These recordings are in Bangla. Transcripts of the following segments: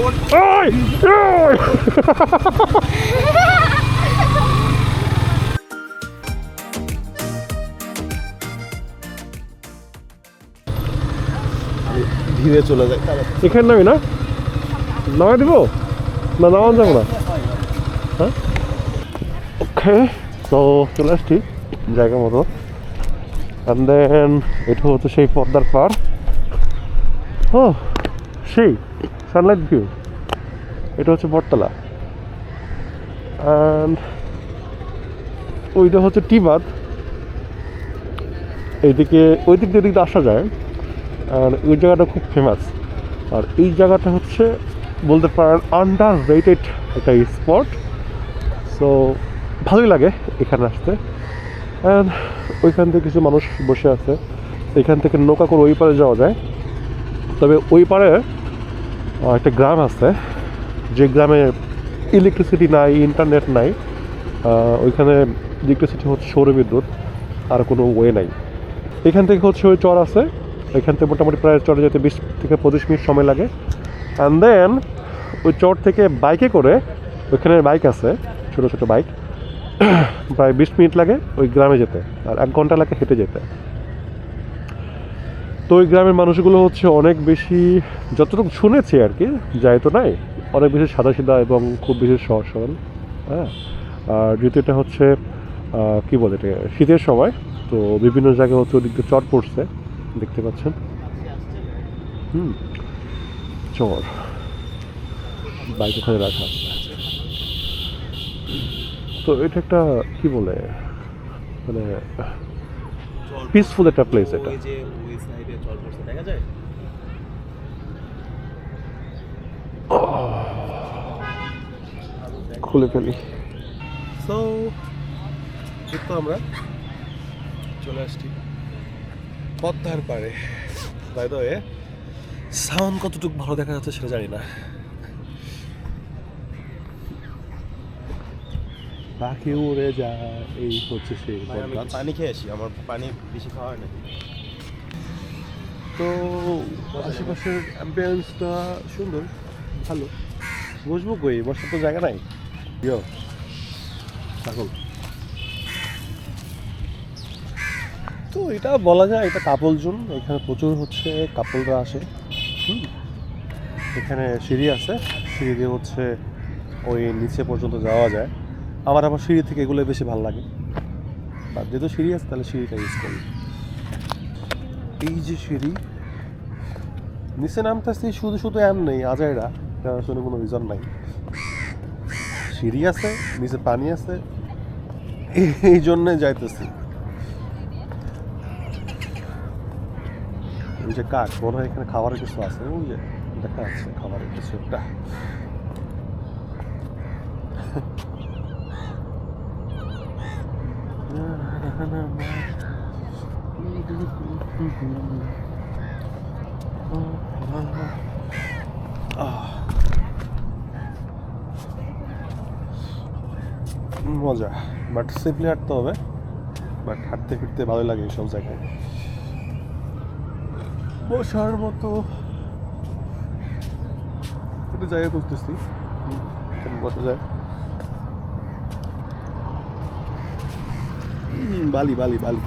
ওই ওই ধীরে চলে যায়। এখানে নামি না, নামাই দিব না, নামান যাবো না? হ্যাঁ, ওকে। তো চলে আসছি জায়গা মতো। অ্যান্ড দেন এটা হচ্ছে সেই পদ্মার পার। ও সেই সানলাইট ভিউ। এটা হচ্ছে বটতলা। অ্যান্ড ওইটা হচ্ছে টিবাদ। এইদিকে ওই দিক দিয়ে আসা যায়। আর ওই জায়গাটা খুব ফেমাস। আর এই জায়গাটা হচ্ছে বলতে পারেন আন্ডার রেটেড একটা স্পট। সো ভালোই লাগে এখানে আসতে। অ্যান্ড ওইখান থেকে কিছু মানুষ বসে আছে। এখান থেকে নৌকা করে ওই পারে যাওয়া যায়। তবে ওই পারে একটা গ্রাম আছে, যে গ্রামে ইলেকট্রিসিটি নাই, ইন্টারনেট নাই। ওইখানে ইলেকট্রিসিটি হচ্ছে সৌরবিদ্যুৎ, আর কোনো ওয়ে নাই। এখান থেকে হচ্ছে ওই চর আছে, এখান থেকে মোটামুটি প্রায় চরে যেতে 20 থেকে 25 মিনিট সময় লাগে। অ্যান্ড দেন ওই চর থেকে বাইকে করে, ওইখানে বাইক আছে, ছোটো ছোটো বাইক, প্রায় 20 মিনিট লাগে ওই গ্রামে যেতে, আর 1 ঘন্টা লাগে হেঁটে যেতে। তো ওই গ্রামের মানুষগুলো হচ্ছে অনেক বেশি, যতটুকু শুনেছি আর কি, যাই তো নাই, অনেক বেশি সাদাসিধা এবং খুব বেশি সহজ সরল। হ্যাঁ, আর দ্বিতীয়টা হচ্ছে কী বলে এটা, শীতের সময় তো বিভিন্ন জায়গায় হচ্ছে ওদিক দিয়ে চর পড়ছে, দেখতে পাচ্ছেন। চর বাইক ওখানে রাখা আছে। তো এটা একটা কী বলে, মানে পিসফুল একটা প্লেস এটা। খুলে ফেলি। সো তো আমরা চলে আসছি পদ্মার পাড়ে। বাই দ্য ওয়ে, সাউন্ড কতটুকু ভালো দেখা যাচ্ছে সেটা জানি না। পাখি উড়ে যায়, এই হচ্ছে সেই পানি খেয়ে আসি, আমার পানি বেশি খাওয়া হয় না। তো আশেপাশের অ্যাম্বিয়েন্সটা সুন্দর, ভালো। বসবো কই, বসার তো জায়গা নাই। ইয়ো পাগল। তো এটা বলা যায় এটা কাপল জোন। এখানে প্রচুর হচ্ছে কাপলরা আসে। এখানে সিঁড়ি আছে, সিঁড়ি দিয়ে হচ্ছে ওই নিচে পর্যন্ত যাওয়া যায়। আমার আবার সিঁড়ি থেকে এগুলো বেশি ভালো লাগে, বা যেহেতু সিঁড়ি আছে তাহলে সিঁড়িটা ইউজ করি। এই যে সিঁড়ি, নিচে নামতেছি শুধু শুধু নেই আজাইরা, তার আসলে কোনো রিজন নাই। সিঁড়ি আছে, নিচে পানি আছে, এই জন্যে যাইতেছি। ওই যে কাঠ, মনে হয় এখানে খাবারের কিছু আছে, ওই যে দেখা যাচ্ছে খাবারের কিছু একটা। মজা, বাট সেফলি হাঁটতে হবে। বাট হাঁটতে ফিরতে ভালো লাগে এইসব জায়গায়। বসার মতো একটা জায়গা খুঁজতেছি, বসা যায়। বালি বালি বালি,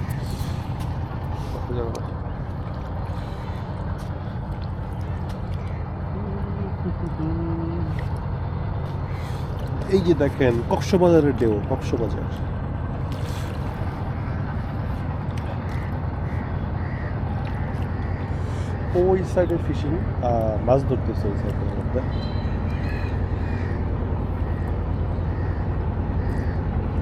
বসা যাবে না। এই যে দেখেন কক্সবাজারের ঢেউ, কক্সবাজার। ওই সাইডে ফিশিং, মাছ ধরতেছে ওই সাইডের মধ্যে।